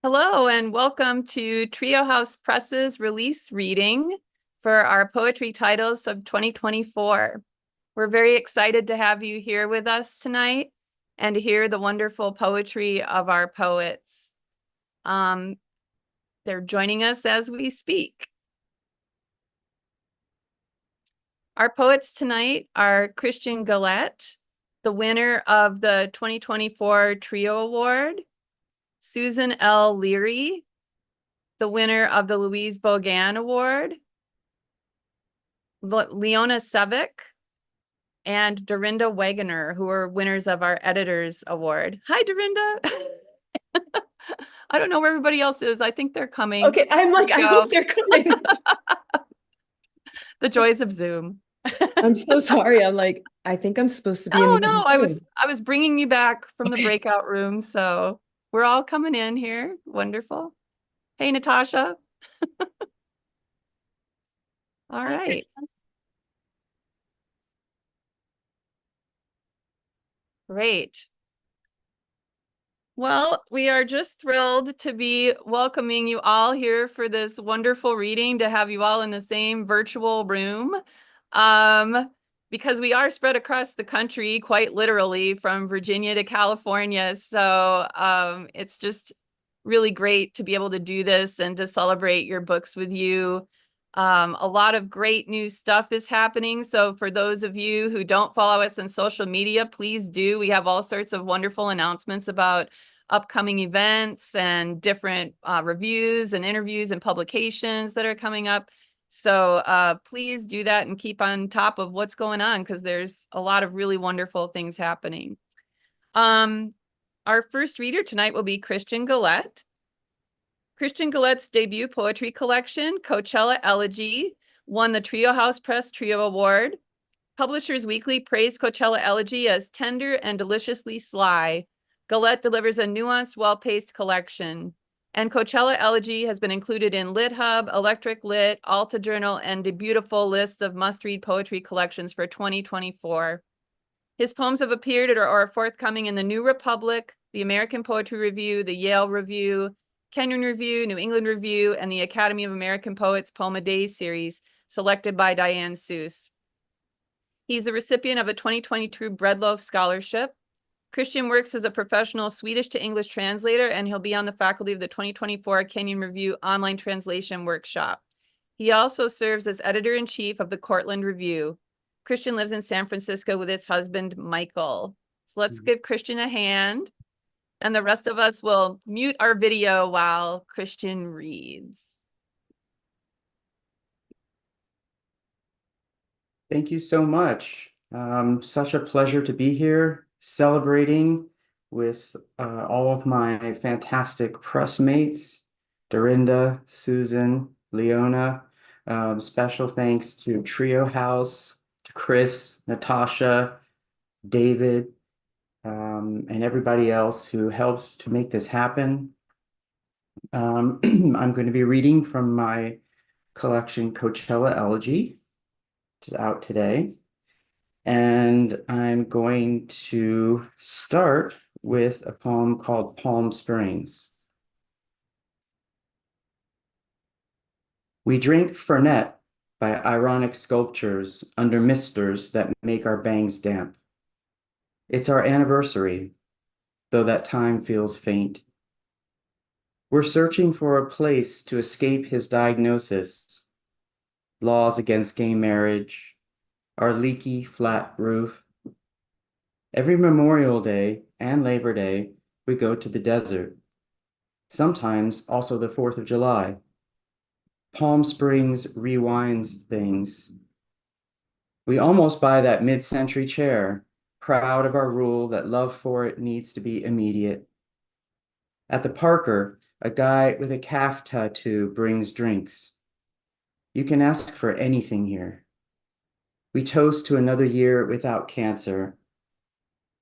Hello and welcome to Trio House Press's release reading for our poetry titles of 2024. We're very excited to have you here with us tonight and to hear the wonderful poetry of our poets. They're joining us as we speak. Our poets tonight are Christian Gullette, the winner of the 2024 Trio Award, Susan L. Leary, the winner of the Louise Bogan Award, Leona Sevick, and Dorinda Wegener, who are winners of our Editors Award. Hi, Dorinda. I don't know where everybody else is. I think they're coming. Okay, I'm like, I hope they're coming. The joys of Zoom. I'm so sorry. I'm like, I think I'm supposed to be in Oh my no, room. I was bringing you back from the Okay. breakout room, so we're all coming in here. Wonderful. Hey, Natasha. All Hi, right. Princess. Great. Well, we are just thrilled to be welcoming you all here for this wonderful reading, to have you all in the same virtual room, because we are spread across the country, quite literally, from Virginia to California. So it's just really great to be able to do this and to celebrate your books with you. A lot of great new stuff is happening. So for those of you who don't follow us on social media, please do. We have all sorts of wonderful announcements about upcoming events and different reviews and interviews and publications that are coming up. So please do that and keep on top of what's going on, because there's a lot of really wonderful things happening. Our first reader tonight will be Christian Gullette. Christian Gullette's debut poetry collection, Coachella Elegy, won the Trio House Press Trio Award. Publishers Weekly praised Coachella Elegy as tender and deliciously sly. Gullette delivers a nuanced, well-paced collection. And Coachella Elegy has been included in Lit Hub, Electric Lit, Alta Journal, and a beautiful list of must-read poetry collections for 2024. His poems have appeared or are forthcoming in the New Republic, the American Poetry Review, the Yale Review, Kenyon Review, New England Review, and the Academy of American Poets Poem a Day series, selected by Diane Seuss. He's the recipient of a 2022 Breadloaf Scholarship. Christian works as a professional Swedish to English translator, and he'll be on the faculty of the 2024 Kenyon Review online translation workshop. He also serves as editor-in-chief of the Cortland Review. Christian lives in San Francisco with his husband, Michael. So let's give Christian a hand, and the rest of us will mute our video while Christian reads. Thank you so much. Such a pleasure to be here celebrating with all of my fantastic press mates, Dorinda, Susan, Leona. Special thanks to Trio House, to Chris, Natasha, David, and everybody else who helped to make this happen. I'm going to be reading from my collection, Coachella Elegy, which is out today. And I'm going to start with a poem called Palm Springs. We drink Fernet by ironic sculptures under misters that make our bangs damp. It's our anniversary, though that time feels faint. We're searching for a place to escape his diagnosis, laws against gay marriage, our leaky flat roof. Every Memorial Day and Labor Day, we go to the desert. Sometimes also the 4th of July. Palm Springs rewinds things. We almost buy that mid-century chair, proud of our rule that love for it needs to be immediate. At the Parker, a guy with a calf tattoo brings drinks. You can ask for anything here. We toast to another year without cancer.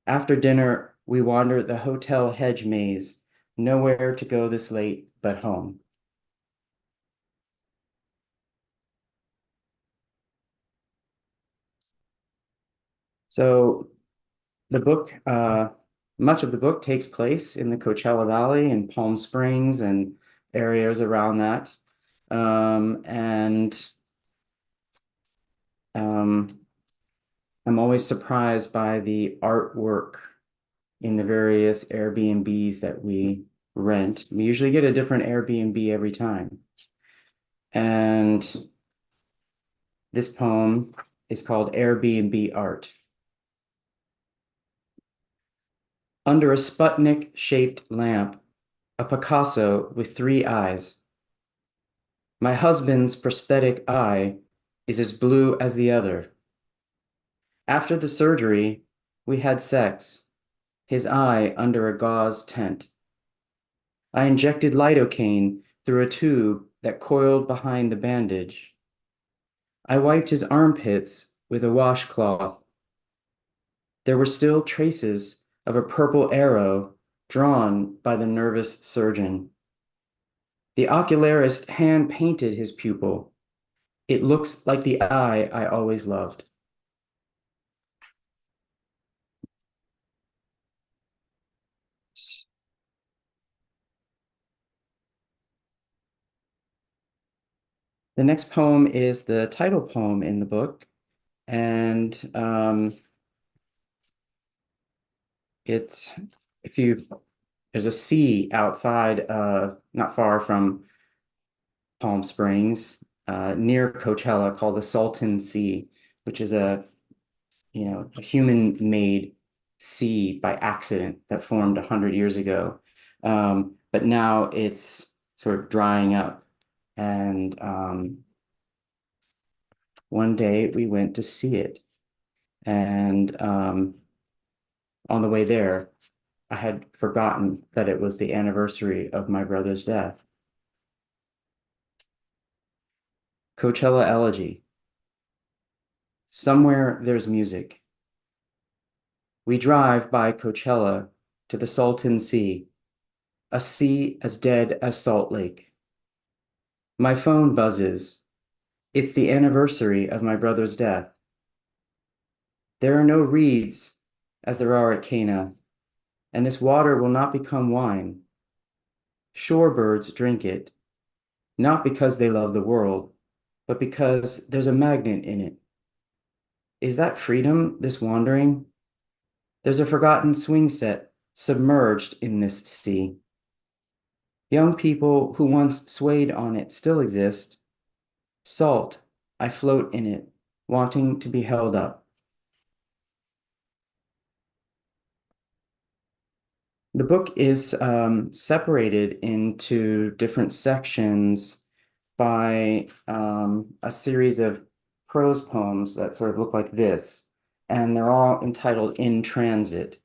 After dinner, we wander the hotel hedge maze, nowhere to go this late but home. So the book Much of the book takes place in the Coachella Valley and Palm Springs and areas around that. And I'm always surprised by the artwork in the various Airbnbs that we rent. We usually get a different Airbnb every time. And this poem is called Airbnb Art. Under a Sputnik-shaped lamp, a Picasso with 3 eyes. My husband's prosthetic eye is as blue as the other. After the surgery, we had sex, his eye under a gauze tent. I injected lidocaine through a tube that coiled behind the bandage. I wiped his armpits with a washcloth. There were still traces of a purple arrow drawn by the nervous surgeon. The ocularist hand-painted his pupil. It looks like the eye I always loved. The next poem is the title poem in the book, and it's if you there's a sea outside, not far from Palm Springs, near Coachella, called the Salton Sea, which is a human-made sea by accident that formed 100 years ago. But now it's sort of drying up. And one day we went to see it. And on the way there, I had forgotten that it was the anniversary of my brother's death. Coachella Elegy. Somewhere there's music. We drive by Coachella to the Salton Sea, a sea as dead as Salt Lake. My phone buzzes. It's the anniversary of my brother's death. There are no reeds as there are at Cana, and this water will not become wine. Shorebirds drink it, not because they love the world, but because there's a magnet in it. Is that freedom, this wandering? There's a forgotten swing set submerged in this sea. Young people who once swayed on it still exist. Salt, I float in it, wanting to be held up. The book is separated into different sections by a series of prose poems that sort of look like this, and they're all entitled In Transit.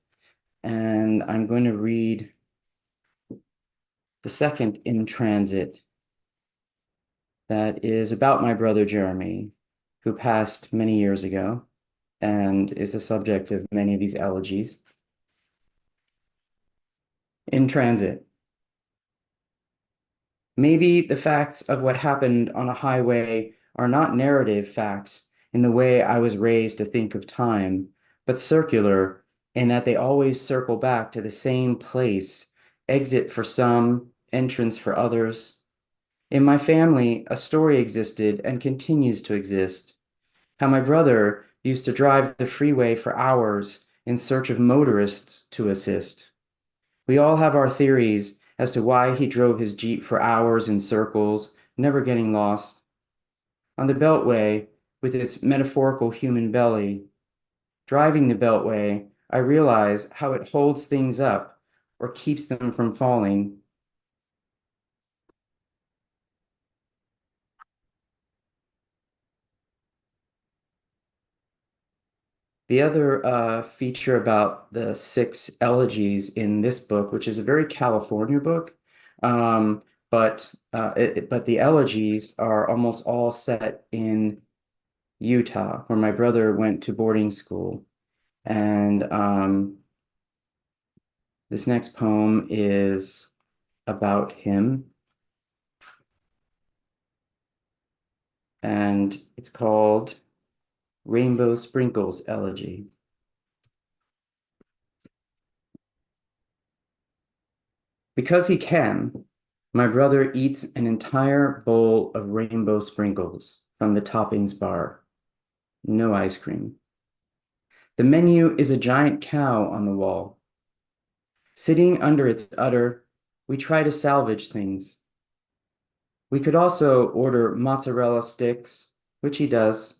And I'm going to read the second In Transit that is about my brother Jeremy, who passed many years ago and is the subject of many of these elegies. In Transit. Maybe the facts of what happened on a highway are not narrative facts in the way I was raised to think of time, but circular in that they always circle back to the same place, exit for some, entrance for others. In my family, a story existed and continues to exist. How my brother used to drive the freeway for hours in search of motorists to assist. We all have our theories as to why he drove his Jeep for hours in circles, never getting lost. On the Beltway, with its metaphorical human belly, driving the Beltway, I realize how it holds things up or keeps them from falling. The other feature about the 6 elegies in this book, which is a very California book, but the elegies are almost all set in Utah, where my brother went to boarding school. And this next poem is about him, and it's called Rainbow Sprinkles Elegy. Because he can, my brother eats an entire bowl of rainbow sprinkles from the toppings bar. No ice cream. The menu is a giant cow on the wall. Sitting under its udder, we try to salvage things. We could also order mozzarella sticks, which he does.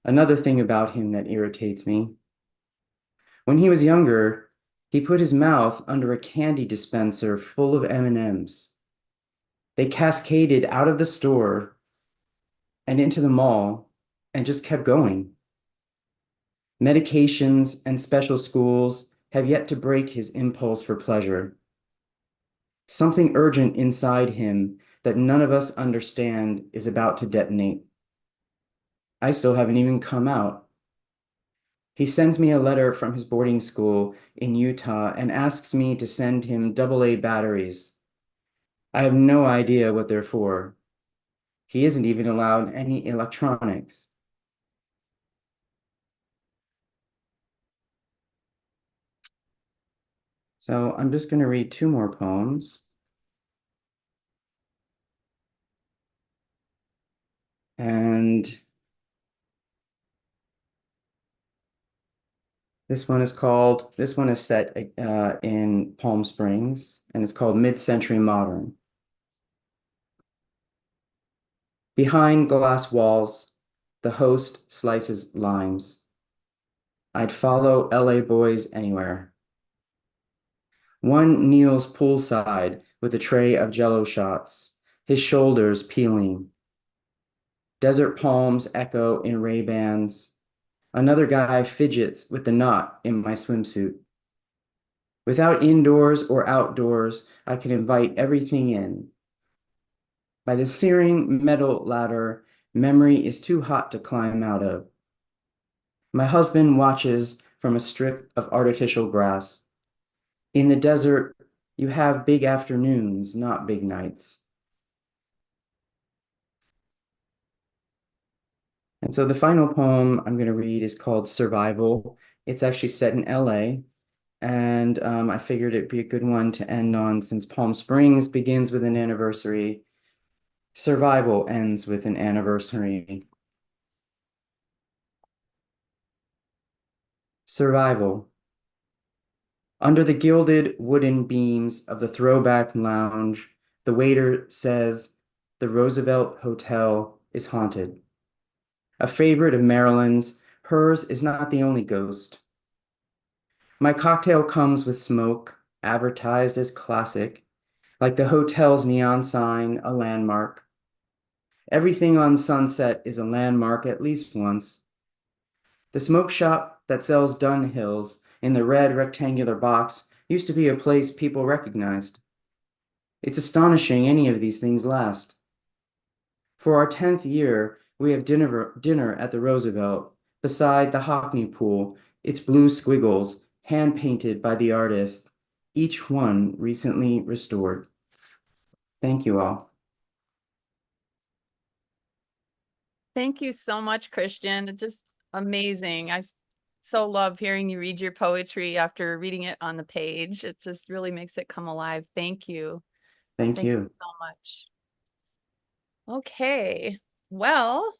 Another thing about him that irritates me. When he was younger, he put his mouth under a candy dispenser full of M&Ms. They cascaded out of the store and into the mall and just kept going. Medications and special schools have yet to break his impulse for pleasure. Something urgent inside him that none of us understand is about to detonate. I still haven't even come out. He sends me a letter from his boarding school in Utah and asks me to send him AA batteries. I have no idea what they're for. He isn't even allowed any electronics. So I'm just going to read two more poems. And this one is set in Palm Springs, and it's called Mid-Century Modern. Behind glass walls, the host slices limes. I'd follow LA boys anywhere. One kneels poolside with a tray of Jello shots, his shoulders peeling. Desert palms echo in Ray-Bans. Another guy fidgets with the knot in my swimsuit. Without indoors or outdoors, I can invite everything in. By the searing metal ladder, memory is too hot to climb out of. My husband watches from a strip of artificial grass. In the desert, you have big afternoons, not big nights. And so the final poem I'm going to read is called Survival. It's actually set in LA, and I figured it'd be a good one to end on since Palm Springs begins with an anniversary. Survival ends with an anniversary. Survival. Under the gilded wooden beams of the throwback lounge, the waiter says the Roosevelt Hotel is haunted. A favorite of Marilyn's, hers is not the only ghost. My cocktail comes with smoke, advertised as classic, like the hotel's neon sign, a landmark. Everything on Sunset is a landmark at least once. The smoke shop that sells Dunhills in the red rectangular box used to be a place people recognized. It's astonishing any of these things last. For our 10th year, we have dinner at the Roosevelt, beside the Hockney pool, its blue squiggles, hand-painted by the artist, each one recently restored. Thank you all. Thank you so much, Christian. It's just amazing. So love hearing you read your poetry after reading it on the page. It just really makes it come alive. Thank you. Thank Thank you. you so much. Okay, well,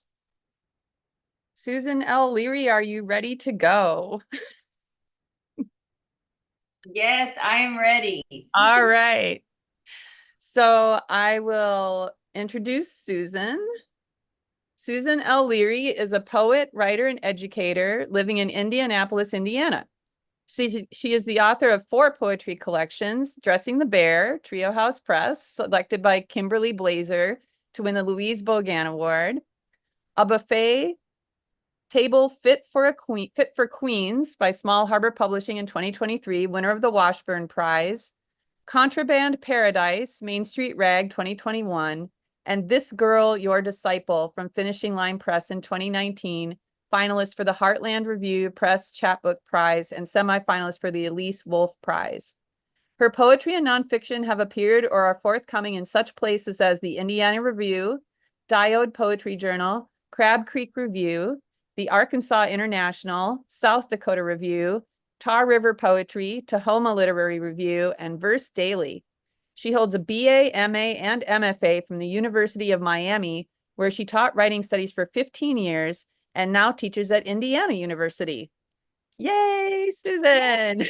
Susan L. Leary, are you ready to go? Yes, I am ready. All right. So I will introduce Susan. Susan L. Leary is a poet, writer, and educator living in Indianapolis, Indiana. She is the author of 4 poetry collections, Dressing the Bear, Trio House Press, selected by Kimberly Blazer to win the Louise Bogan Award, A Buffet Table Fit for Queens by Small Harbor Publishing in 2023, winner of the Washburn Prize, Contraband Paradise, Main Street Rag 2021, and This Girl, Your Disciple from Finishing Line Press in 2019, finalist for the Heartland Review Press Chapbook Prize and semifinalist for the Elise Wolf Prize. Her poetry and nonfiction have appeared or are forthcoming in such places as the Indiana Review, Diode Poetry Journal, Crab Creek Review, the Arkansas International, South Dakota Review, Tar River Poetry, Tahoma Literary Review, and Verse Daily. She holds a BA, MA, and MFA from the University of Miami, where she taught writing studies for 15 years and now teaches at Indiana University. Yay, Susan!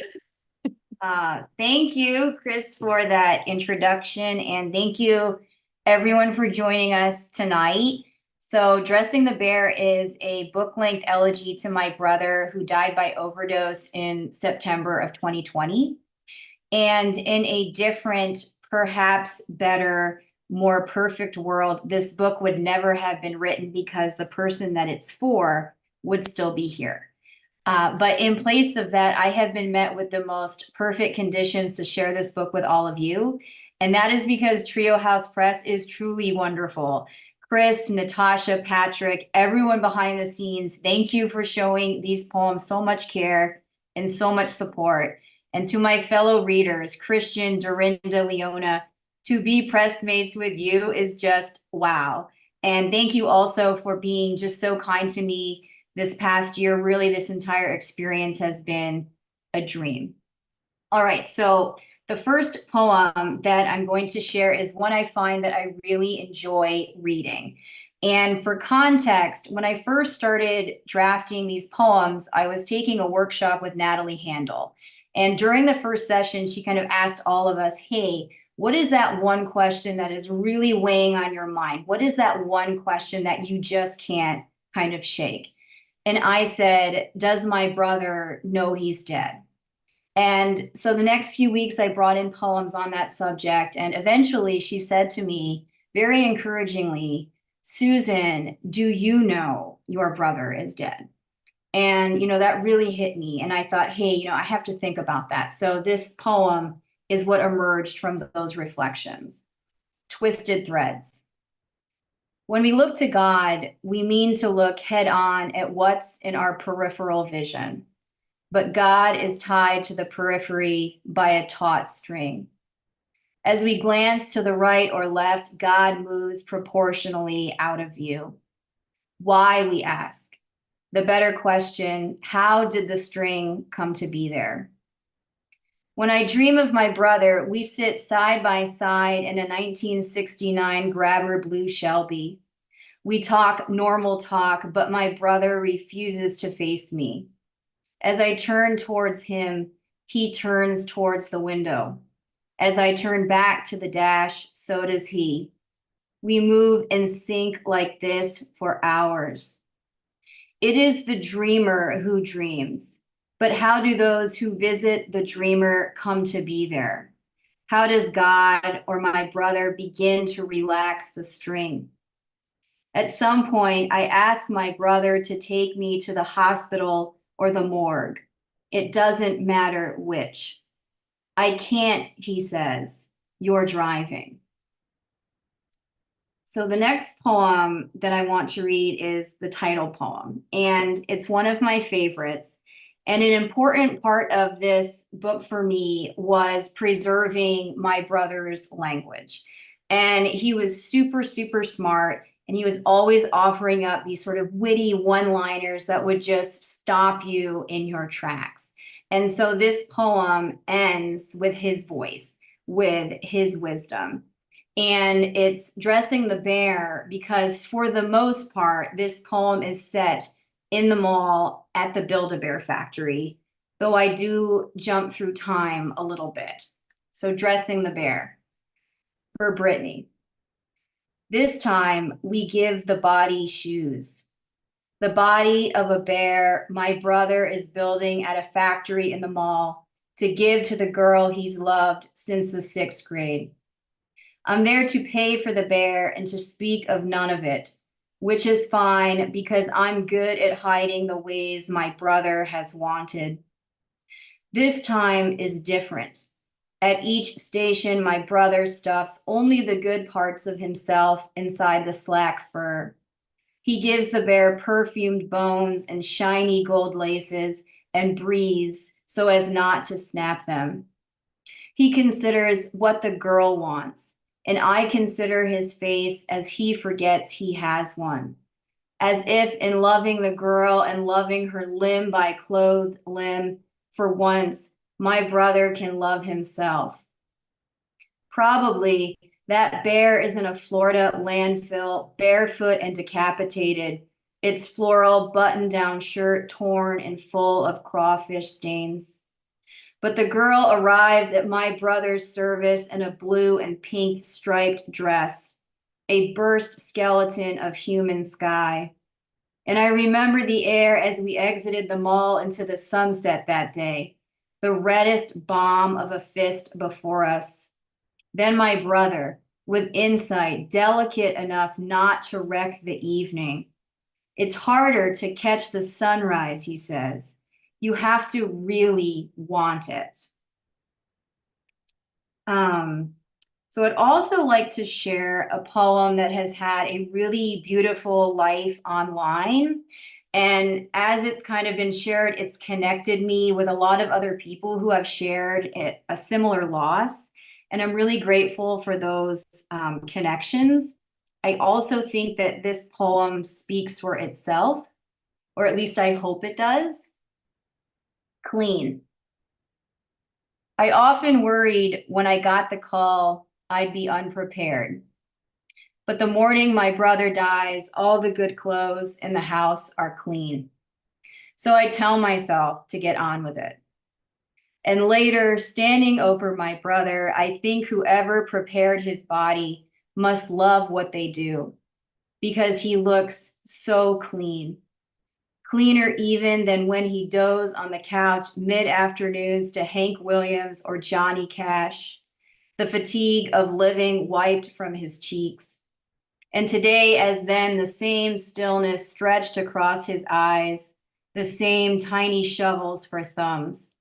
Thank you, Chris, for that introduction, and thank you everyone for joining us tonight. So Dressing the Bear is a book-length elegy to my brother who died by overdose in September of 2020. And in a different, perhaps better, more perfect world, this book would never have been written because the person that it's for would still be here. But in place of that, I have been met with the most perfect conditions to share this book with all of you. And that is because Trio House Press is truly wonderful. Chris, Natasha, Patrick, everyone behind the scenes, thank you for showing these poems so much care and so much support. And to my fellow readers, Christian, Dorinda, Leona, to be pressmates with you is just wow. And thank you also for being just so kind to me this past year. Really, this entire experience has been a dream. All right, so the first poem that I'm going to share is one I find that I really enjoy reading. And for context, when I first started drafting these poems, I was taking a workshop with Natalie Handel. And during the first session, she kind of asked all of us, hey, what is that one question that is really weighing on your mind? What is that one question that you just can't kind of shake? And I said, does my brother know he's dead? And so the next few weeks, I brought in poems on that subject. And eventually she said to me, very encouragingly, Susan, do you know your brother is dead? And, that really hit me. And I thought, hey, I have to think about that. So this poem is what emerged from those reflections. Twisted Threads. When we look to God, we mean to look head on at what's in our peripheral vision. But God is tied to the periphery by a taut string. As we glance to the right or left, God moves proportionally out of view. Why, we ask? The better question, how did the string come to be there? When I dream of my brother, we sit side by side in a 1969 Grabber blue Shelby. We talk normal talk, but my brother refuses to face me. As I turn towards him, he turns towards the window. As I turn back to the dash, so does he. We move in sync like this for hours. It is the dreamer who dreams, but how do those who visit the dreamer come to be there? How does God or my brother begin to relax the string? At some point, I ask my brother to take me to the hospital or the morgue. It doesn't matter which. I can't, he says. You're driving. So the next poem that I want to read is the title poem, and it's one of my favorites. And an important part of this book for me was preserving my brother's language. And he was super, super smart. And he was always offering up these sort of witty one-liners that would just stop you in your tracks. And so this poem ends with his voice, with his wisdom. And it's Dressing the Bear because for the most part, this poem is set in the mall at the Build-A-Bear factory, though I do jump through time a little bit. So Dressing the Bear for Brittany. This time, we give the body shoes. The body of a bear my brother is building at a factory in the mall to give to the girl he's loved since the 6th grade. I'm there to pay for the bear and to speak of none of it, which is fine because I'm good at hiding the ways my brother has wanted. This time is different. At each station, my brother stuffs only the good parts of himself inside the slack fur. He gives the bear perfumed bones and shiny gold laces and breathes so as not to snap them. He considers what the girl wants, and I consider his face as he forgets he has one. As if in loving the girl and loving her limb by clothed limb, for once, my brother can love himself. Probably that bear is in a Florida landfill, barefoot and decapitated, its floral button-down shirt torn and full of crawfish stains. But the girl arrives at my brother's service in a blue and pink striped dress, a burst skeleton of human sky. And I remember the air as we exited the mall into the sunset that day, the reddest bomb of a fist before us. Then my brother, with insight delicate enough not to wreck the evening. It's harder to catch the sunrise, he says. You have to really want it. So I'd also like to share a poem that has had a really beautiful life online. And as it's kind of been shared, it's connected me with a lot of other people who have shared a similar loss. And I'm really grateful for those connections. I also think that this poem speaks for itself, or at least I hope it does. Clean. I often worried when I got the call I'd be unprepared. But the morning my brother dies, all the good clothes in the house are clean. So I tell myself to get on with it. And later, standing over my brother, I think whoever prepared his body must love what they do, because he looks so clean. Cleaner even than when he dozed on the couch mid-afternoons to Hank Williams or Johnny Cash, the fatigue of living wiped from his cheeks. And today, as then, the same stillness stretched across his eyes, the same tiny shovels for thumbs.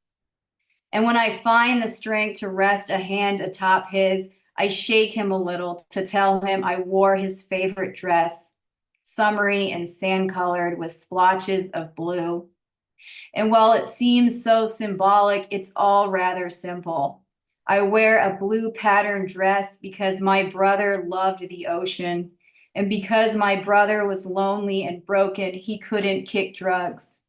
And when I find the strength to rest a hand atop his, I shake him a little to tell him I wore his favorite dress, summery and sand-colored with splotches of blue. And while it seems so symbolic, it's all rather simple. I wear a blue patterned dress because my brother loved the ocean, and because my brother was lonely and broken, he couldn't kick drugs.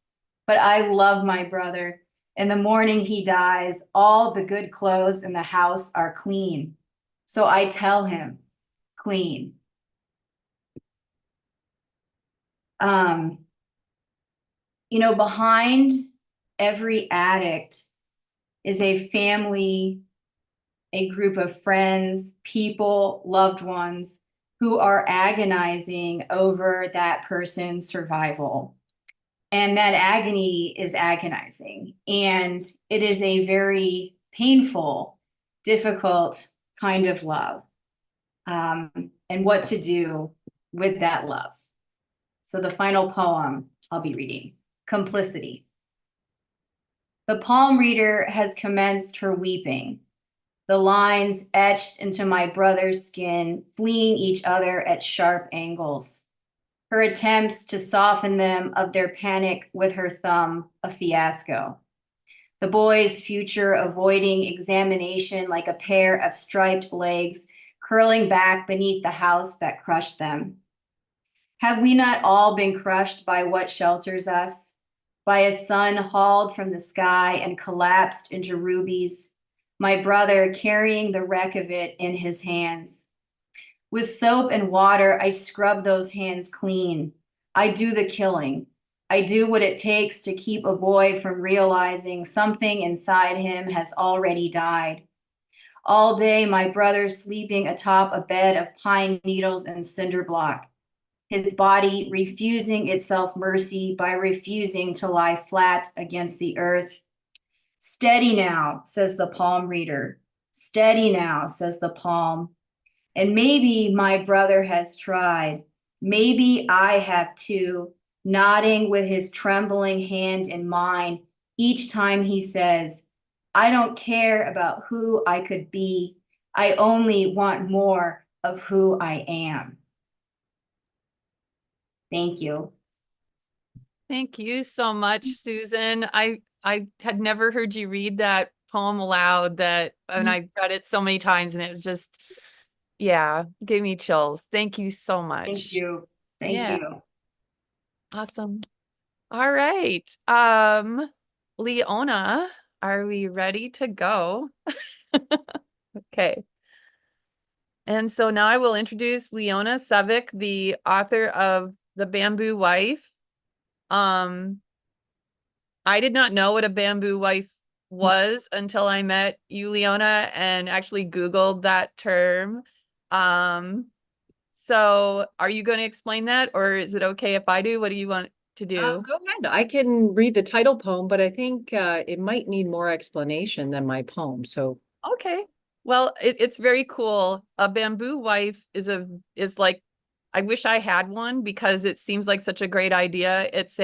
But I love my brother. And the morning he dies, all the good clothes in the house are clean. So I tell him, clean. Behind every addict is a family, a group of friends, people, loved ones who are agonizing over that person's survival. And that agony is agonizing. And it is a very painful, difficult kind of love. And what to do with that love. So the final poem I'll be reading, Complicity. The palm reader has commenced her weeping, the lines etched into my brother's skin, fleeing each other at sharp angles. Her attempts to soften them of their panic with her thumb, a fiasco. The boy's future avoiding examination like a pair of striped legs curling back beneath the house that crushed them. Have we not all been crushed by what shelters us? By a sun hauled from the sky and collapsed into rubies, my brother carrying the wreck of it in his hands. With soap and water, I scrub those hands clean. I do the killing. I do what it takes to keep a boy from realizing something inside him has already died. All day, my brother sleeping atop a bed of pine needles and cinder block, his body refusing itself mercy by refusing to lie flat against the earth. Steady now, says the palm reader. Steady now, says the palm. And maybe my brother has tried. Maybe I have too, nodding with his trembling hand in mine each time he says, I don't care about who I could be. I only want more of who I am. Thank you. Thank you so much, Susan. I had never heard you read that poem aloud, and I read it so many times, and it was just, yeah, gave me chills. Thank you so much. Thank you. Thank you. Awesome. All right. Leona, are we ready to go? Okay. And so now I will introduce Leona Sevick, the author of The Bamboo Wife. I did not know what a bamboo wife was until I met you, Leona, and actually Googled that term. So are you going to explain that, or is it okay if I do? What do you want to do? Go ahead. I can read the title poem, but I think it might need more explanation than my poem. So Okay. Well, it's very cool. A bamboo wife is like, I wish I had one because it seems like such a great idea. It's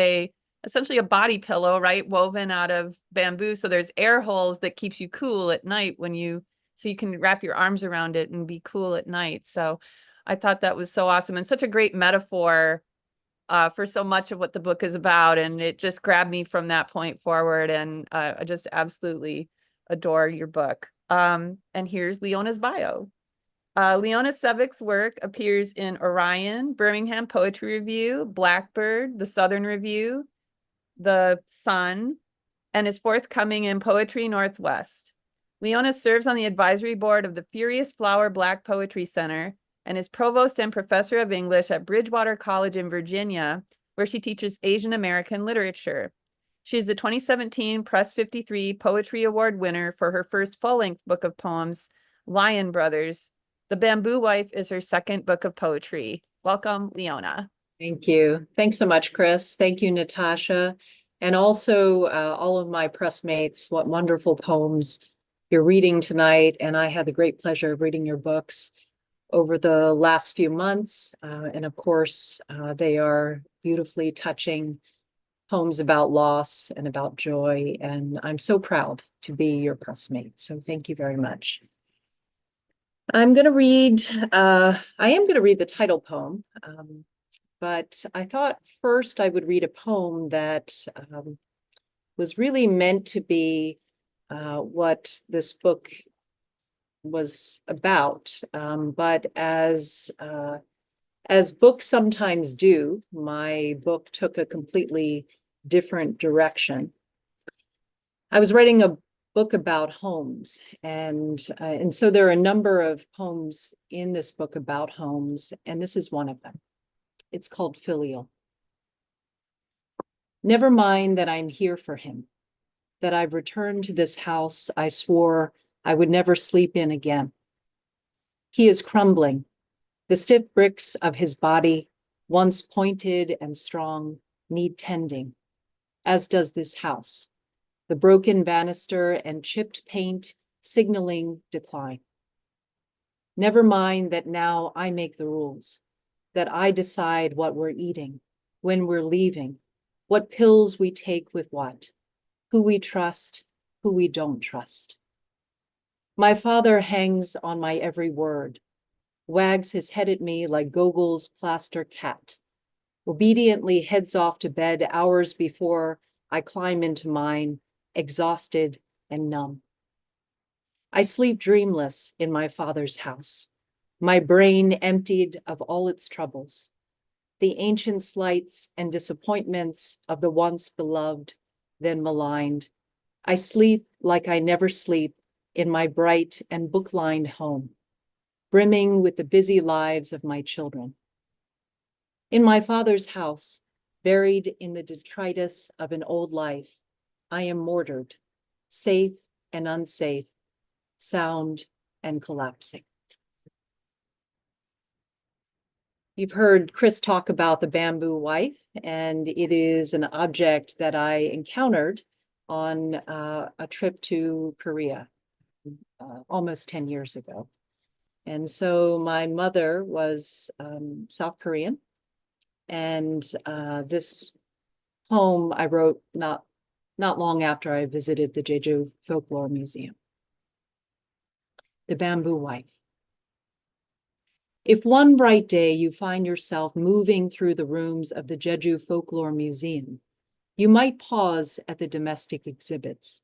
essentially a body pillow, right? Woven out of bamboo. So there's air holes that keeps you cool at night so you can wrap your arms around it and be cool at night. So I thought that was so awesome and such a great metaphor for so much of what the book is about. And it just grabbed me from that point forward. And I just absolutely adore your book. And here's Leona's bio. Leona Sevick's work appears in Orion, Birmingham Poetry Review, Blackbird, The Southern Review, The Sun, and is forthcoming in Poetry Northwest. Leona serves on the advisory board of the Furious Flower Black Poetry Center and is provost and professor of English at Bridgewater College in Virginia, where she teaches Asian American literature. She is the 2017 Press 53 Poetry Award winner for her first full-length book of poems, Lion Brothers. The Bamboo Wife is her second book of poetry. Welcome, Leona. thank you. Thanks so much, Chris. Thank you, Natasha. And also all of my pressmates, what wonderful poems you're reading tonight. And I had the great pleasure of reading your books over the last few months. And of course, they are beautifully touching poems about loss and about joy. And I'm so proud to be your pressmate. So thank you very much. I am going to read the title poem, but I thought first I would read a poem that was really meant to be what this book was about. But as books sometimes do, my book took a completely different direction. I was writing a book about homes, and so there are a number of poems in this book about homes, and this is one of them. It's called Filial. Never mind that I'm here for him, that I've returned to this house I swore I would never sleep in again. He is crumbling. The stiff bricks of his body, once pointed and strong, need tending, as does this house, the broken banister and chipped paint signaling decline. Never mind that now I make the rules, that I decide what we're eating, when we're leaving, what pills we take with what, who we trust, who we don't trust. My father hangs on my every word, wags his head at me like Gogol's plaster cat, obediently heads off to bed hours before I climb into mine, exhausted and numb. I sleep dreamless in my father's house, my brain emptied of all its troubles, the ancient slights and disappointments of the once beloved, then maligned. I sleep like I never sleep in my bright and book-lined home, brimming with the busy lives of my children. In my father's house, buried in the detritus of an old life, I am mortared, safe and unsafe, sound and collapsing. You've heard Chris talk about the bamboo wife, and it is an object that I encountered on a trip to Korea almost 10 years ago. And so my mother was South Korean, and this poem I wrote not long after I visited the Jeju Folklore Museum. The Bamboo Wife. If one bright day you find yourself moving through the rooms of the Jeju Folklore Museum, you might pause at the domestic exhibits,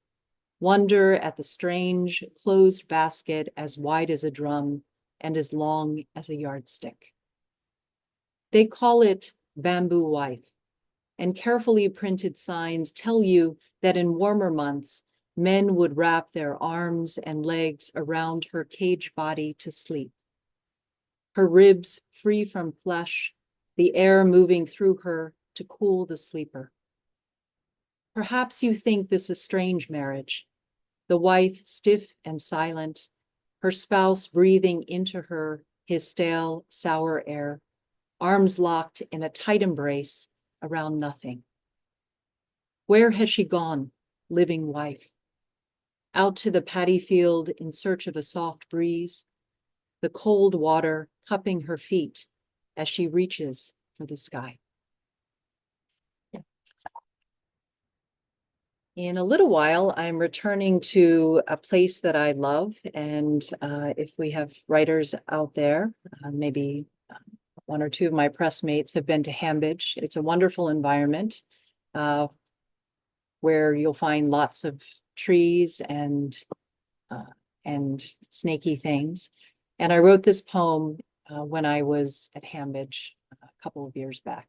wonder at the strange closed basket as wide as a drum and as long as a yardstick. They call it Bamboo Wife, and carefully printed signs tell you that in warmer months, men would wrap their arms and legs around her caged body to sleep, her ribs free from flesh, the air moving through her to cool the sleeper. Perhaps you think this a strange marriage, the wife stiff and silent, her spouse breathing into her his stale, sour air, arms locked in a tight embrace around nothing. Where has she gone, living wife? Out to the paddy field in search of a soft breeze, the cold water cupping her feet as she reaches for the sky. In a little while, I'm returning to a place that I love, and if we have writers out there, maybe one or two of my press mates have been to Hambidge. It's a wonderful environment where you'll find lots of trees and snaky things. And I wrote this poem when I was at Hambidge a couple of years back.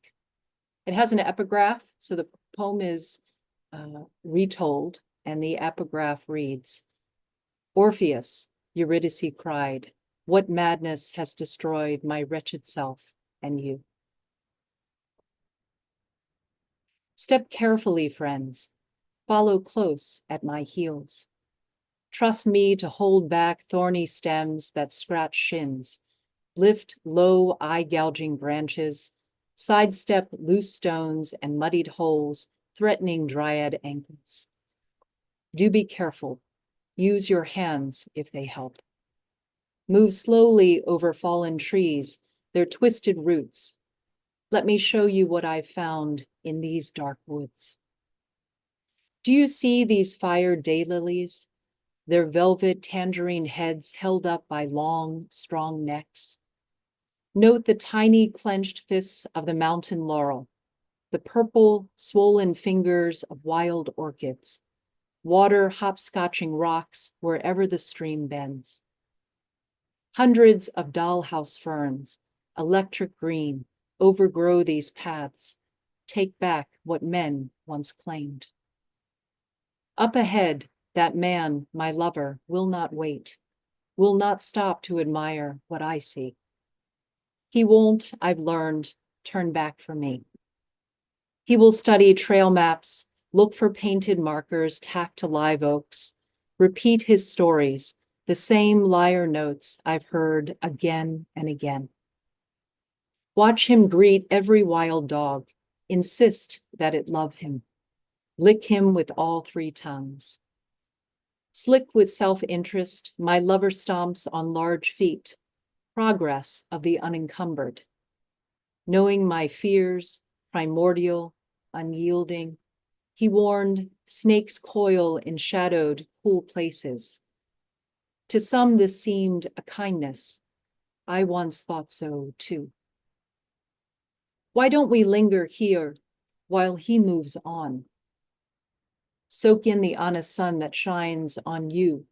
It has an epigraph, so the poem is retold, and the epigraph reads, Orpheus, Eurydice cried, what madness has destroyed my wretched self and you? Step carefully, friends. Follow close at my heels. Trust me to hold back thorny stems that scratch shins, lift low eye-gouging branches, sidestep loose stones and muddied holes threatening dryad ankles. Do be careful. Use your hands if they help. Move slowly over fallen trees, their twisted roots. Let me show you what I've found in these dark woods. Do you see these fire daylilies, their velvet tangerine heads held up by long, strong necks? Note the tiny clenched fists of the mountain laurel, the purple, swollen fingers of wild orchids, water hopscotching rocks wherever the stream bends. Hundreds of dollhouse ferns, electric green, overgrow these paths, take back what men once claimed. Up ahead, that man, my lover, will not wait, will not stop to admire what I see. He won't, I've learned, turn back for me. He will study trail maps, look for painted markers tacked to live oaks, repeat his stories, the same lyre notes I've heard again and again. Watch him greet every wild dog, insist that it love him, lick him with all three tongues. Slick with self-interest, my lover stomps on large feet, progress of the unencumbered. Knowing my fears, primordial, unyielding, he warned snakes coil in shadowed, cool places. To some this seemed a kindness. I once thought so too. Why don't we linger here while he moves on? Soak in the honest sun that shines on you,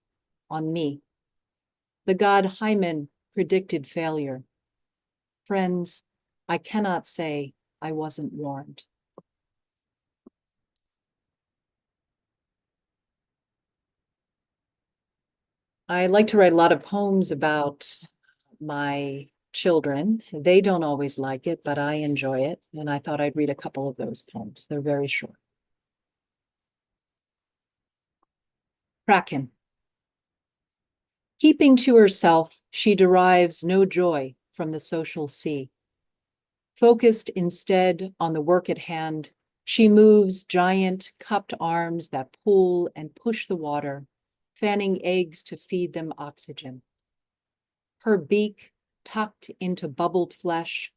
on me. The god Hymen predicted failure. Friends, I cannot say I wasn't warned. I like to write a lot of poems about my children. They don't always like it, but I enjoy it. And I thought I'd read a couple of those poems. They're very short. Kraken. Keeping to herself, she derives no joy from the social sea. Focused instead on the work at hand, she moves giant cupped arms that pull and push the water, fanning eggs to feed them oxygen. Her beak, tucked into bubbled flesh,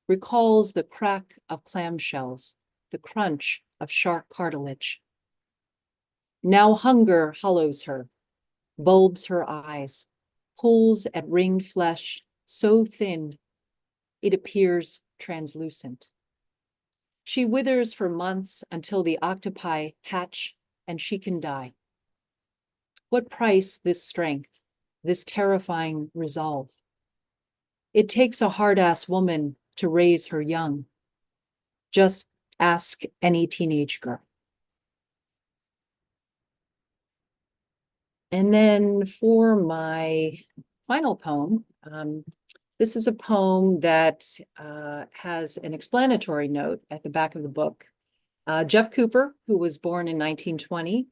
recalls the crack of clamshells, the crunch of shark cartilage. Now hunger hollows her, bulbs her eyes, pulls at ringed flesh so thin it appears translucent. She withers for months until the octopi hatch and she can die. What price this strength, this terrifying resolve? It takes a hard-ass woman to raise her young. Just ask any teenage girl. And then for my final poem, This is a poem that has an explanatory note at the back of the book. Jeff Cooper, who was born in 1920,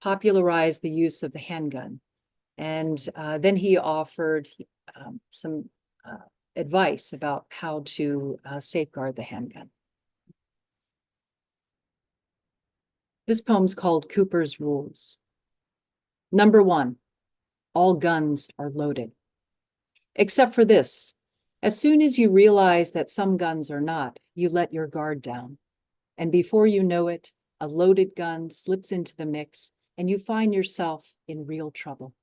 popularized the use of the handgun. And then he offered some advice about how to safeguard the handgun. This poem's called Cooper's Rules. Number 1, all guns are loaded. Except for this, as soon as you realize that some guns are not, you let your guard down. And before you know it, a loaded gun slips into the mix and you find yourself in real trouble.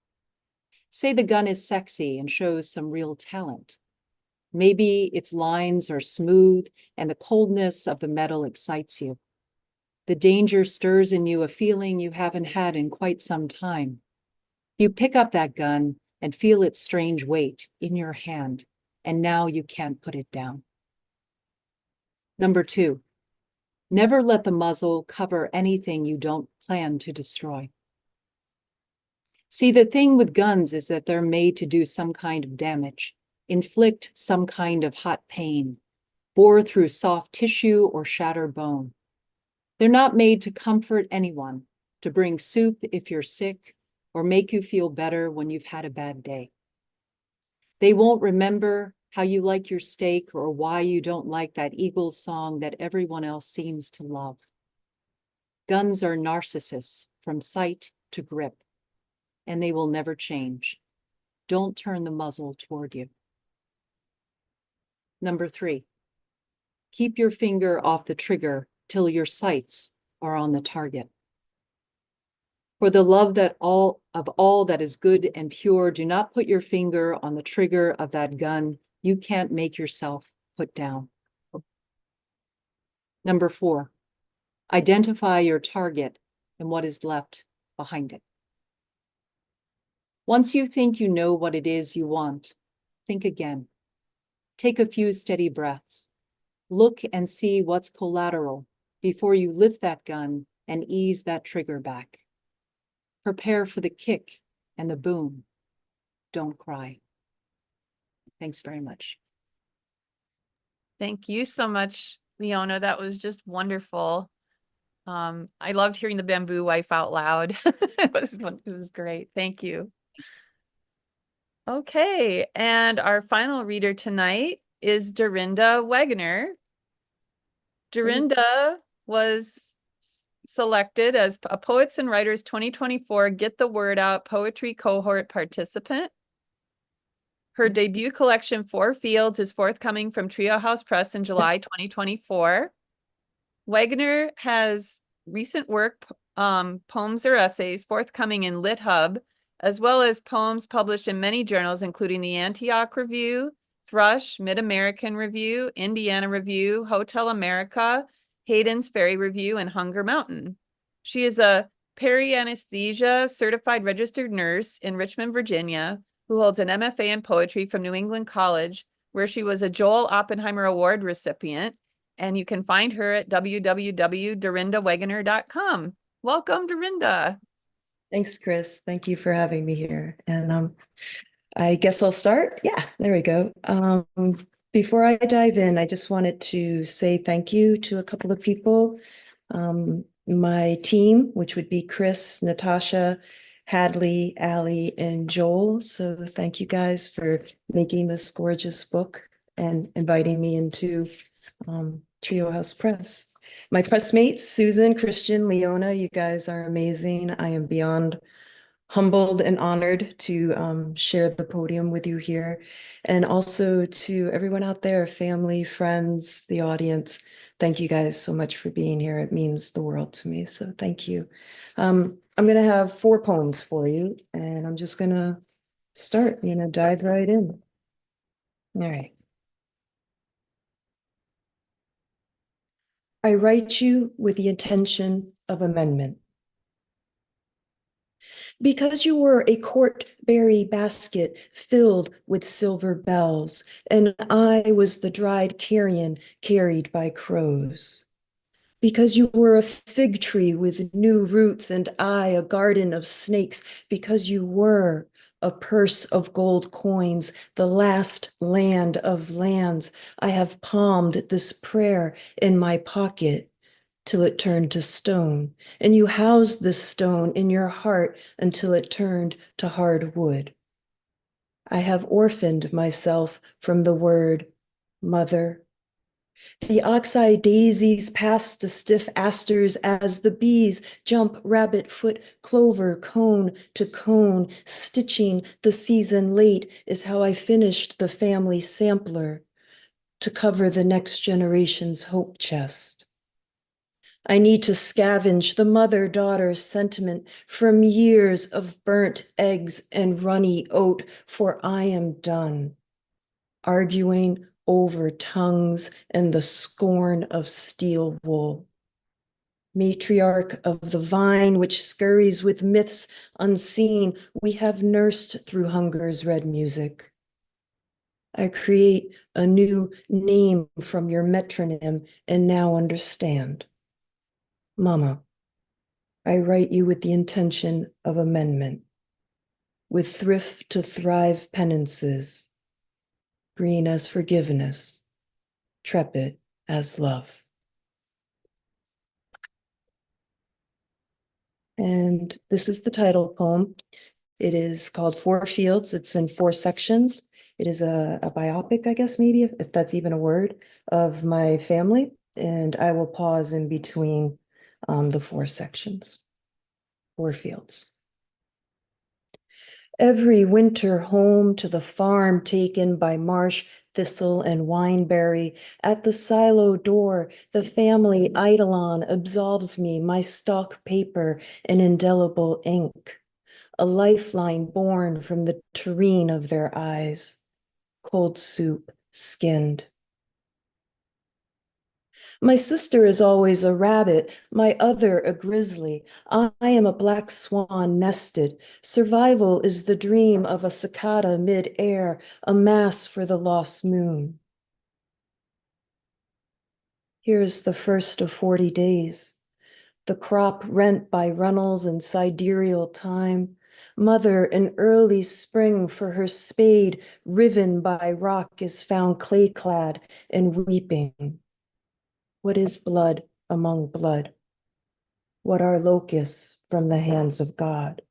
Say the gun is sexy and shows some real talent. Maybe its lines are smooth and the coldness of the metal excites you. The danger stirs in you a feeling you haven't had in quite some time. You pick up that gun and feel its strange weight in your hand, and now you can't put it down. Number 2, never let the muzzle cover anything you don't plan to destroy. See, the thing with guns is that they're made to do some kind of damage, inflict some kind of hot pain, bore through soft tissue or shatter bone. They're not made to comfort anyone, to bring soup if you're sick, or make you feel better when you've had a bad day. They won't remember how you like your steak or why you don't like that Eagles song that everyone else seems to love. Guns are narcissists from sight to grip, and they will never change. Don't turn the muzzle toward you. Number 3, keep your finger off the trigger till your sights are on the target. For the love that all that is good and pure, do not put your finger on the trigger of that gun you can't make yourself put down. Number 4, identify your target and what is left behind it. Once you think you know what it is you want, think again. Take a few steady breaths. Look and see what's collateral before you lift that gun and ease that trigger back. Prepare for the kick and the boom. Don't cry. Thanks very much. Thank you so much, Leona. That was just wonderful. I loved hearing the bamboo wife out loud. It was great. Thank you. Okay, and our final reader tonight is Dorinda Wegener. Dorinda was selected as a Poets and Writers 2024 Get the Word Out Poetry Cohort participant. Her debut collection, 4 Fields, is forthcoming from Trio House Press in July 2024. Wegener has recent work, poems or essays, forthcoming in Lit Hub, as well as poems published in many journals, including the Antioch Review, Thrush, Mid-American Review, Indiana Review, Hotel America, Hayden's Ferry Review, and Hunger Mountain. She is a peri-anesthesia certified registered nurse in Richmond, Virginia, who holds an MFA in poetry from New England College, where she was a Joel Oppenheimer Award recipient. And you can find her at www.dorindawegener.com. Welcome, Dorinda. Thanks, Chris. Thank you for having me here. And I guess I'll start. Yeah, there we go. Before I dive in, I just wanted to say thank you to a couple of people. My team, which would be Chris, Natasha, Hadley, Allie, and Joel. So thank you guys for making this gorgeous book and inviting me into Trio House Press. My pressmates, Susan, Christian, Leona, you guys are amazing. I am beyond humbled and honored to share the podium with you here. And also to everyone out there, family, friends, the audience, thank you guys so much for being here. It means the world to me, so thank you. I'm gonna have 4 poems for you, and I'm just gonna start, dive right in. All right. I write you with the intention of amendment. Because you were a courtberry basket filled with silver bells, and I was the dried carrion carried by crows. Because you were a fig tree with new roots, and I a garden of snakes, because you were a purse of gold coins, the last land of lands. I have palmed this prayer in my pocket till it turned to stone, and you housed this stone in your heart until it turned to hard wood. I have orphaned myself from the word mother. The oxeye daisies pass the stiff asters as the bees jump rabbit foot clover cone to cone. Stitching the season late is how I finished the family sampler to cover the next generation's hope chest. I need to scavenge the mother-daughter sentiment from years of burnt eggs and runny oat, for I am done arguing over tongues and the scorn of steel wool. Matriarch of the vine which scurries with myths unseen, we have nursed through hunger's red music. I create a new name from your metronym and now understand. Mama, I write you with the intention of amendment, with thrift to thrive penances, green as forgiveness, trepid as love. And this is the title poem. It is called Four Fields. It's in 4 sections. It is a biopic, I guess, maybe, if that's even a word, of my family. And I will pause in between the 4 sections. 4 fields. Every winter home to the farm taken by marsh, thistle, and wineberry. At the silo door, the family eidolon absolves me, my stock paper and indelible ink. A lifeline born from the tureen of their eyes. Cold soup, skinned. My sister is always a rabbit, my other a grizzly. I am a black swan nested. Survival is the dream of a cicada mid-air, a mass for the lost moon. Here is the first of 40 days. The crop rent by runnels and sidereal time. Mother in early spring for her spade, riven by rock, is found clay-clad and weeping. What is blood among blood? What are locusts from the hands of God?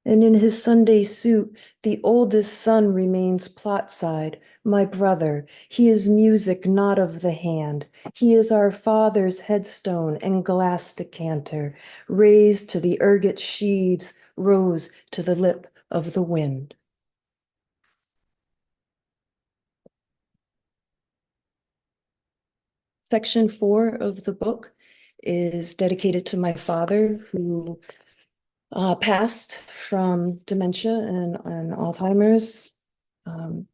And in his Sunday suit, the oldest son remains plot-side, my brother. He is music not of the hand. He is our father's headstone and glass decanter, raised to the ergot sheaves, rose to the lip of the wind. Section 4 of the book is dedicated to my father, who passed from dementia and Alzheimer's. And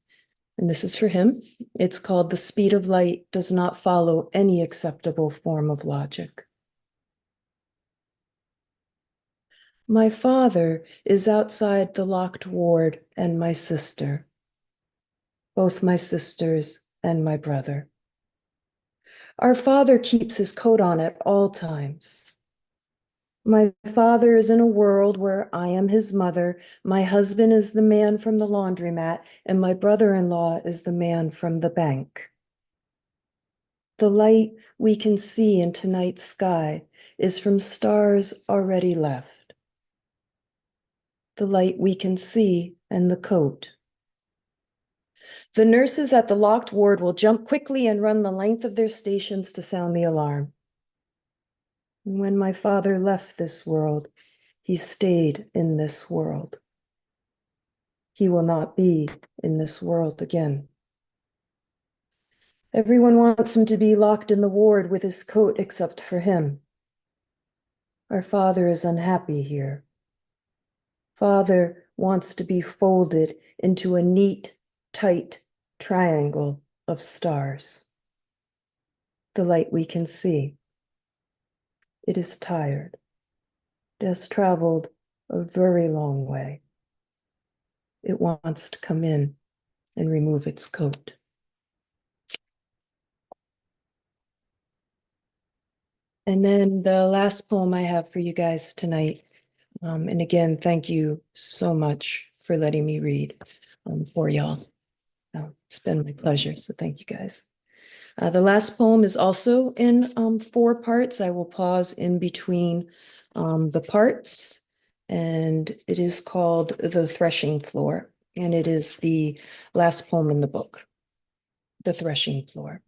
this is for him. It's called The Speed of Light Does Not Follow Any Acceptable Form of Logic. My father is outside the locked ward and my sister, both my sisters and my brother. Our father keeps his coat on at all times. My father is in a world where I am his mother, my husband is the man from the laundromat, and my brother-in-law is the man from the bank. The light we can see in tonight's sky is from stars already left. The light we can see and the coat. The nurses at the locked ward will jump quickly and run the length of their stations to sound the alarm. When my father left this world, he stayed in this world. He will not be in this world again. Everyone wants him to be locked in the ward with his coat except for him. Our father is unhappy here. Father wants to be folded into a neat, tight triangle of stars. The light we can see. It is tired. It has traveled a very long way. It wants to come in and remove its coat. And then the last poem I have for you guys tonight And again, thank you so much for letting me read for y'all. It's been my pleasure, so thank you guys. The last poem is also in 4 parts. I will pause in between the parts, and it is called The Threshing Floor, and it is the last poem in the book, The Threshing Floor.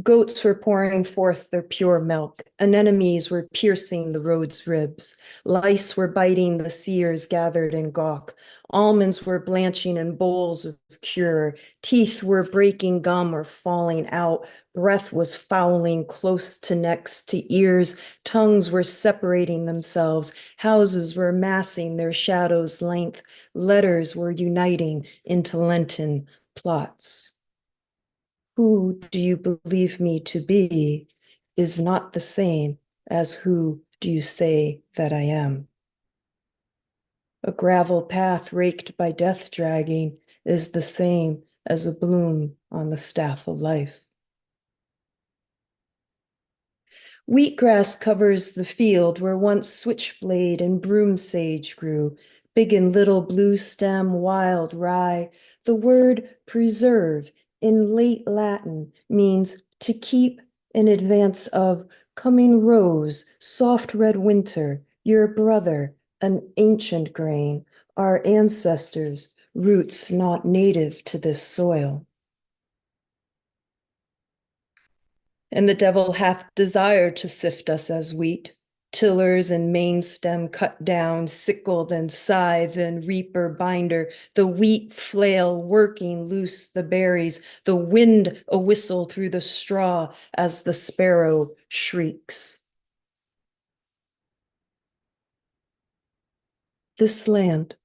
Goats were pouring forth their pure milk. Anemones were piercing the road's ribs. Lice were biting the seers gathered in gawk. Almonds were blanching in bowls of cure. Teeth were breaking gum or falling out. Breath was fouling close to necks to ears. Tongues were separating themselves. Houses were massing their shadows' length. Letters were uniting into Lenten plots. Who do you believe me to be is not the same as who do you say that I am. A gravel path raked by death dragging is the same as a bloom on the staff of life. Wheatgrass covers the field where once switchblade and broom sage grew, big and little blue stem, wild rye. The word preserve in late Latin means to keep in advance of coming rose, soft red winter, your brother, an ancient grain, our ancestors, roots not native to this soil. And the devil hath desired to sift us as wheat, tillers and main stem cut down, sickled and scythe and reaper binder, the wheat flail working loose the berries, the wind a whistle through the straw as the sparrow shrieks. This land,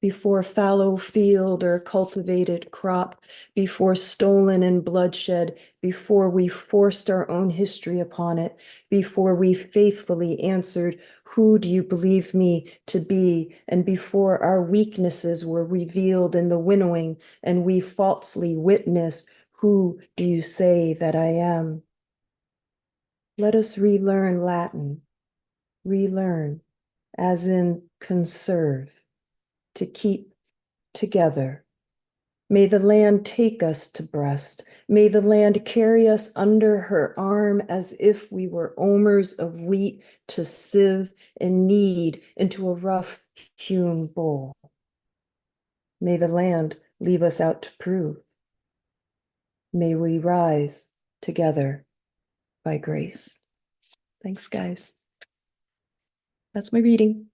before fallow field or cultivated crop, before stolen and bloodshed, before we forced our own history upon it, before we faithfully answered, who do you believe me to be? And before our weaknesses were revealed in the winnowing and we falsely witnessed, who do you say that I am? Let us relearn Latin, relearn, as in conserve, to keep together. May the land take us to breast. May the land carry us under her arm as if we were omers of wheat to sieve and knead into a rough hewn bowl. May the land leave us out to prove. May we rise together by grace. Thanks, guys. That's my reading.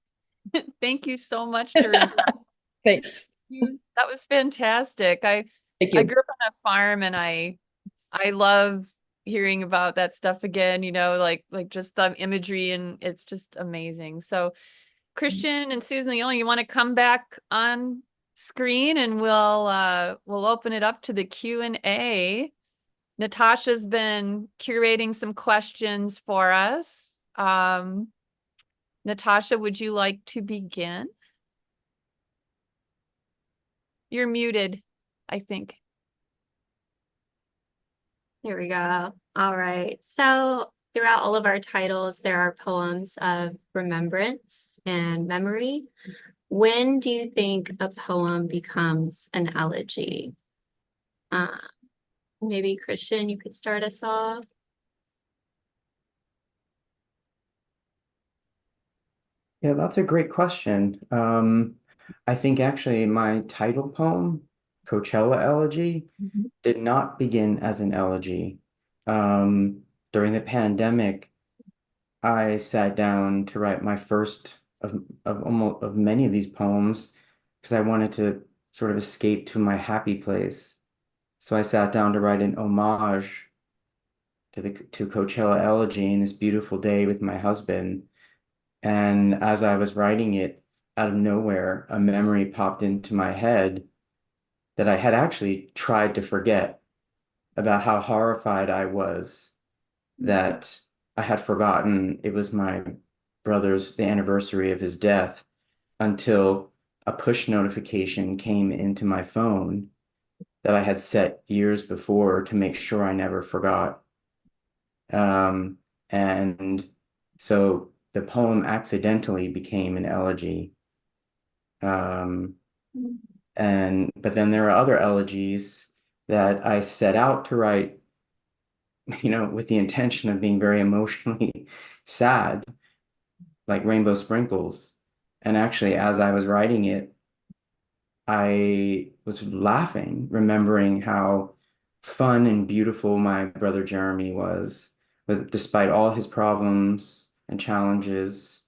Thank you so much, Dorinda. Thanks. That was fantastic. Thank I you. grew up on a farm and I love hearing about that stuff again, like just the imagery, and it's just amazing. So Christian and Susan, Leona, you want to come back on screen and we'll open it up to the Q&A. Natasha's been curating some questions for us. Natasha, would you like to begin? You're muted, I think. There we go. All right. So throughout all of our titles, there are poems of remembrance and memory. When do you think a poem becomes an elegy? Maybe Christian, you could start us off. Yeah, that's a great question. I think actually my title poem, Coachella Elegy, did not begin as an elegy. During the pandemic, I sat down to write my first of many of these poems because I wanted to sort of escape to my happy place. So I sat down to write an homage to Coachella Elegy in this beautiful day with my husband. And as I was writing it, out of nowhere, a memory popped into my head that I had actually tried to forget, about how horrified I was that I had forgotten it was my brother's, the anniversary of his death, until a push notification came into my phone that I had set years before to make sure I never forgot. And so the poem accidentally became an elegy. But then there are other elegies that I set out to write, with the intention of being very emotionally sad, like Rainbow Sprinkles. And actually, as I was writing it, I was laughing, remembering how fun and beautiful my brother Jeremy was, despite all his problems and challenges,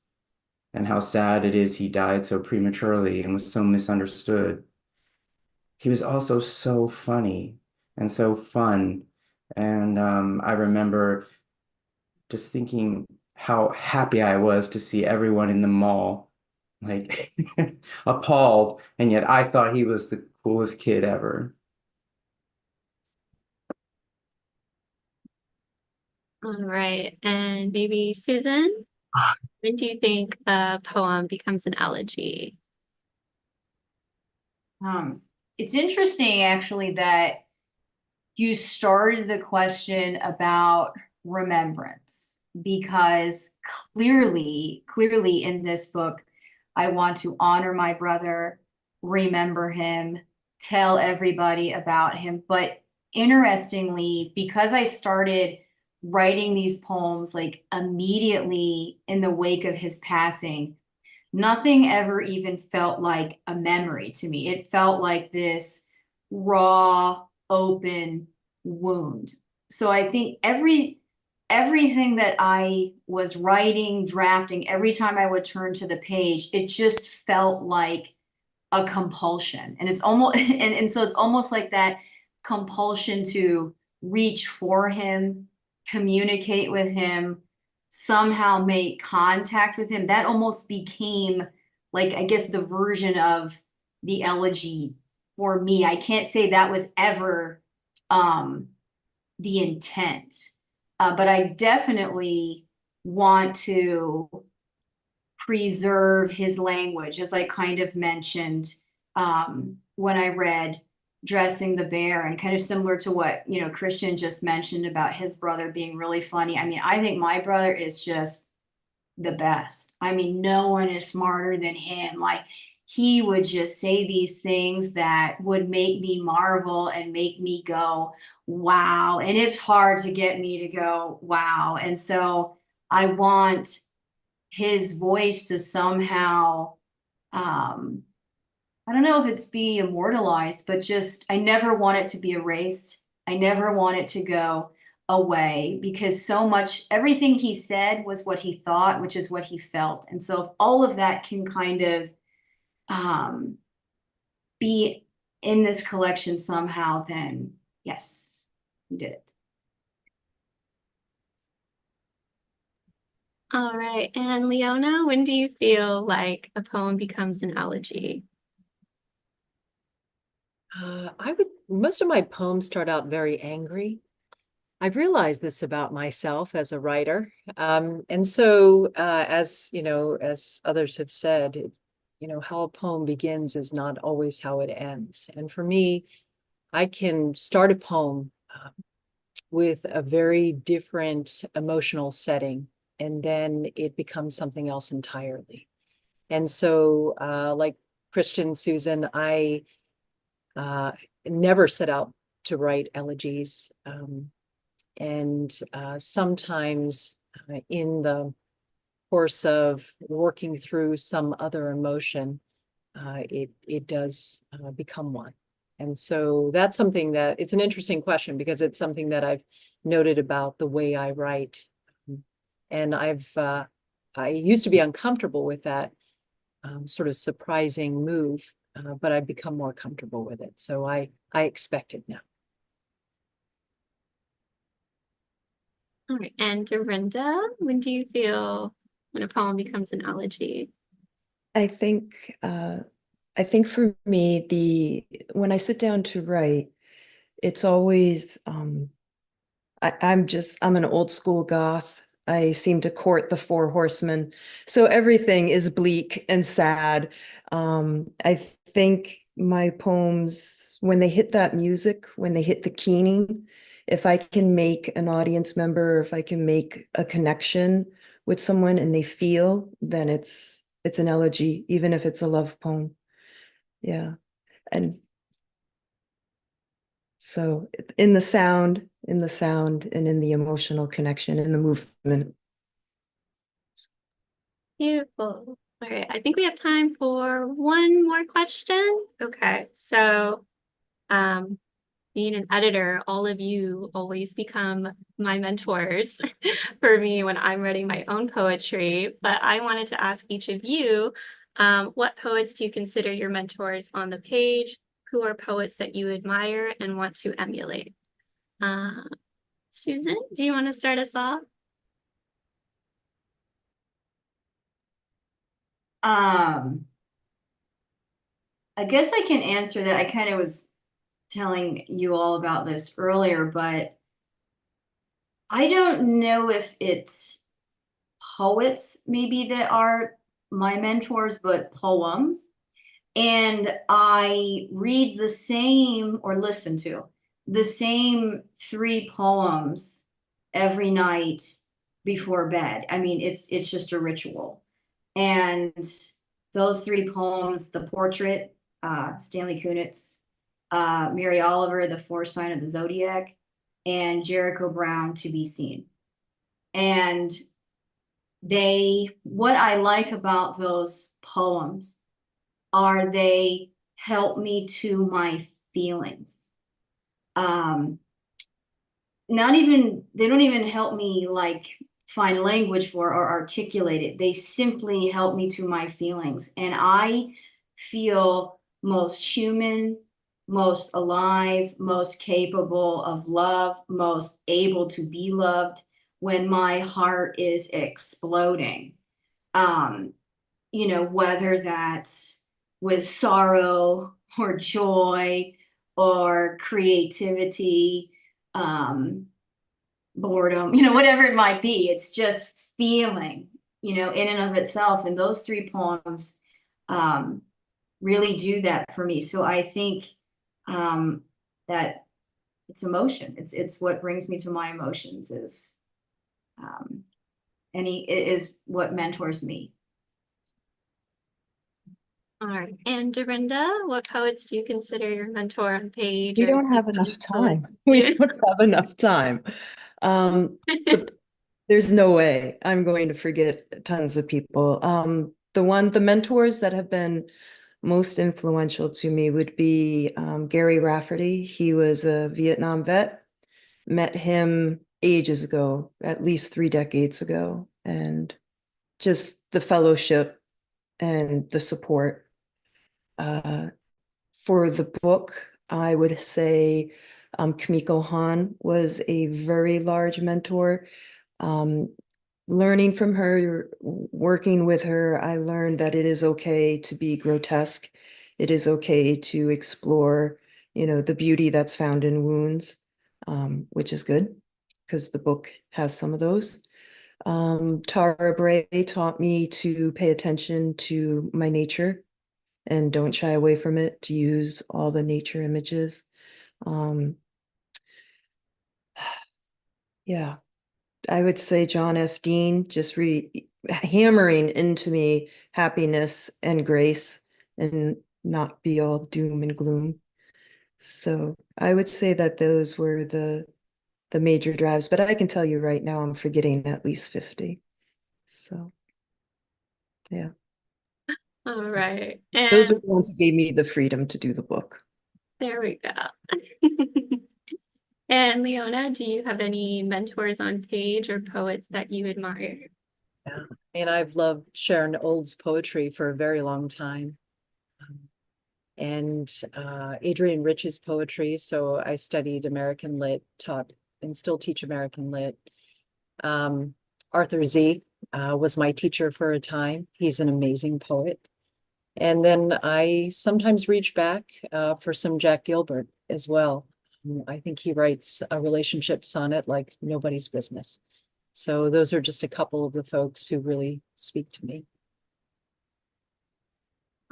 and how sad it is he died so prematurely and was so misunderstood. He was also so funny and so fun. And I remember just thinking how happy I was to see everyone in the mall, like appalled, and yet I thought he was the coolest kid ever. All right. And maybe Susan, when do you think a poem becomes an elegy? It's interesting actually that you started the question about remembrance, because clearly in this book, I want to honor my brother, remember him, tell everybody about him. But interestingly, because I started writing these poems like immediately in the wake of his passing, nothing ever even felt like a memory to me. It felt like this raw, open wound. So I think everything that I was writing, drafting, every time I would turn to the page, it just felt like a compulsion. And it's almost and so it's almost like that compulsion to reach for him, communicate with him, somehow make contact with him. That almost became like, I guess, the version of the elegy for me. I can't say that was ever the intent, but I definitely want to preserve his language, as I kind of mentioned when I read Dressing the Bear, and kind of similar to what Christian just mentioned about his brother being really funny. I mean, I think my brother is just the best. I mean, no one is smarter than him. Like, he would just say these things that would make me marvel and make me go, wow. And it's hard to get me to go, wow. And so I want his voice to somehow, I don't know if it's be immortalized, but just, I never want it to be erased. I never want it to go away, because so much, everything he said was what he thought, which is what he felt. And so if all of that can kind of be in this collection somehow, then yes, we did it. All right. And Leona, when do you feel like a poem becomes an elegy? Most of my poems start out very angry. I've realized this about myself as a writer. And so, as others have said, how a poem begins is not always how it ends. And for me, I can start a poem with a very different emotional setting, and then it becomes something else entirely. And so, like Christian, Susan, I never set out to write elegies. And sometimes in the course of working through some other emotion, it does become one. And so that's something that, it's an interesting question, because it's something that I've noted about the way I write. And I used to be uncomfortable with that sort of surprising move, but I've become more comfortable with it. So I expect it now. All right. And Dorinda, when do you feel when a poem becomes an elegy? I think for me, when I sit down to write, it's always I'm an old school goth. I seem to court the four horsemen, so everything is bleak and sad. I think my poems, when they hit that music, when they hit the keening, if I can make an audience member, or if I can make a connection with someone and they feel, then it's an elegy, even if it's a love poem. Yeah. And so in the sound, and in the emotional connection, in the movement. Beautiful. All right, I think we have time for one more question. Okay, so being an editor, all of you always become my mentors for me when I'm writing my own poetry. But I wanted to ask each of you, what poets do you consider your mentors on the page? Who are poets that you admire and want to emulate? Susan, do you want to start us off? I guess I can answer that. I kind of was telling you all about this earlier, but I don't know if it's poets maybe that are my mentors, but poems. And I read the same or listen to the same 3 poems every night before bed. I mean, it's just a ritual. And those 3 poems, The Portrait, Stanley Kunitz, Mary Oliver, The Fourth Sign of the Zodiac, and Jericho Brown, To Be Seen. And what I like about those poems are they help me to my feelings. They don't even help me like find language for or articulate it. They simply help me to my feelings. And I feel most human, most alive, most capable of love, most able to be loved when my heart is exploding. Whether that's with sorrow or joy or creativity, boredom, whatever it might be. It's just feeling, in and of itself. And those 3 poems really do that for me. So I think that it's emotion. It's what brings me to my emotions is it is what mentors me. All right. And Dorinda, what poets do you consider your mentor on page? We or don't have become enough time. poets? We don't have enough time. There's no way I'm going to forget tons of people. The mentors that have been most influential to me would be Gary Rafferty. He was a Vietnam vet. Met him ages ago, at least 3 decades ago, and just the fellowship and the support. For the book, I would say Kimiko Han was a very large mentor. Learning from her, working with her, I learned that it is okay to be grotesque. It is okay to explore, the beauty that's found in wounds, which is good because the book has some of those. Tara Bray taught me to pay attention to my nature and don't shy away from it, to use all the nature images. Yeah, I would say John F. Dean, just hammering into me happiness and grace and not be all doom and gloom. So I would say that those were the major drives, but I can tell you right now I'm forgetting at least 50. So yeah. All right. Those are And the ones who gave me the freedom to do the book. there we go. And Leona, do you have any mentors on page or poets that you admire? Yeah. And I've loved Sharon Olds' poetry for a very long time. And Adrienne Rich's poetry. So I studied American Lit, taught and still teach American Lit. Arthur Z was my teacher for a time. He's an amazing poet. And then I sometimes reach back for some Jack Gilbert as well. I think he writes a relationship sonnet like nobody's business. So those are just a couple of the folks who really speak to me.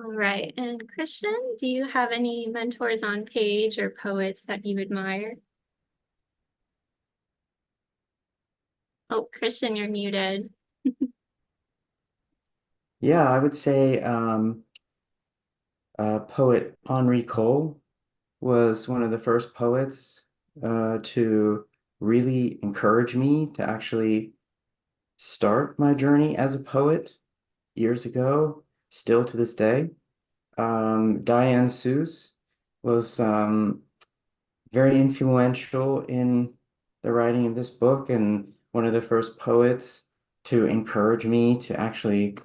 All right. And Christian, do you have any mentors on page or poets that you admire? Oh, Christian, you're muted. Yeah, I would say poet Henri Cole was one of the first poets to really encourage me to actually start my journey as a poet years ago, still to this day. Diane Seuss was very influential in the writing of this book and one of the first poets to encourage me to actually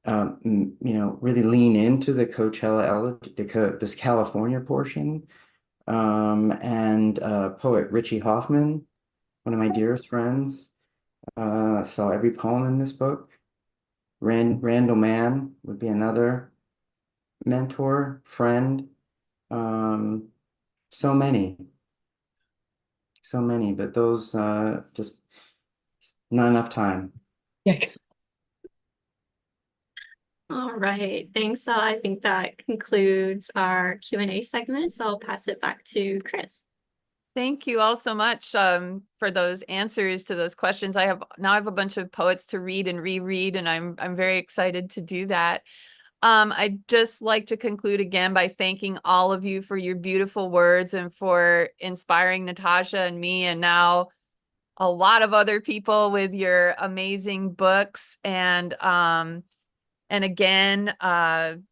really lean into the Coachella, this California portion. And poet Richie Hoffman, one of my dearest friends, saw every poem in this book. Randall Mann would be another mentor, friend. Um, so many, but those just not enough time. Yeah. All right, thanks. So I think that concludes our Q&A segment. So I'll pass it back to Chris. Thank you all so much for those answers to those questions. I have a bunch of poets to read and reread, and I'm very excited to do that. I'd just like to conclude again by thanking all of you for your beautiful words and for inspiring Natasha and me, and now a lot of other people with your amazing books. And again,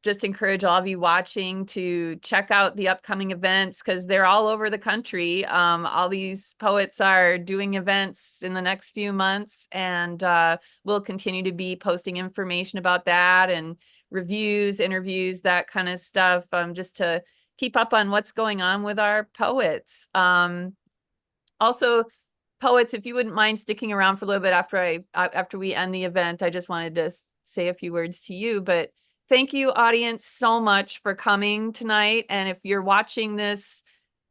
just encourage all of you watching to check out the upcoming events because they're all over the country. All these poets are doing events in the next few months, and we'll continue to be posting information about that and reviews, interviews, that kind of stuff, just to keep up on what's going on with our poets. Also, poets, if you wouldn't mind sticking around for a little bit after we end the event, I just wanted to say a few words to you. But thank you, audience, so much for coming tonight. And if you're watching this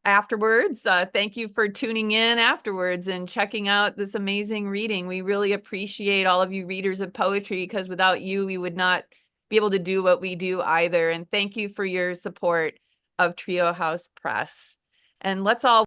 afterwards, thank you for tuning in afterwards and checking out this amazing reading. We really appreciate all of you readers of poetry, because without you, we would not be able to do what we do either. And thank you for your support of Trio House Press. And let's all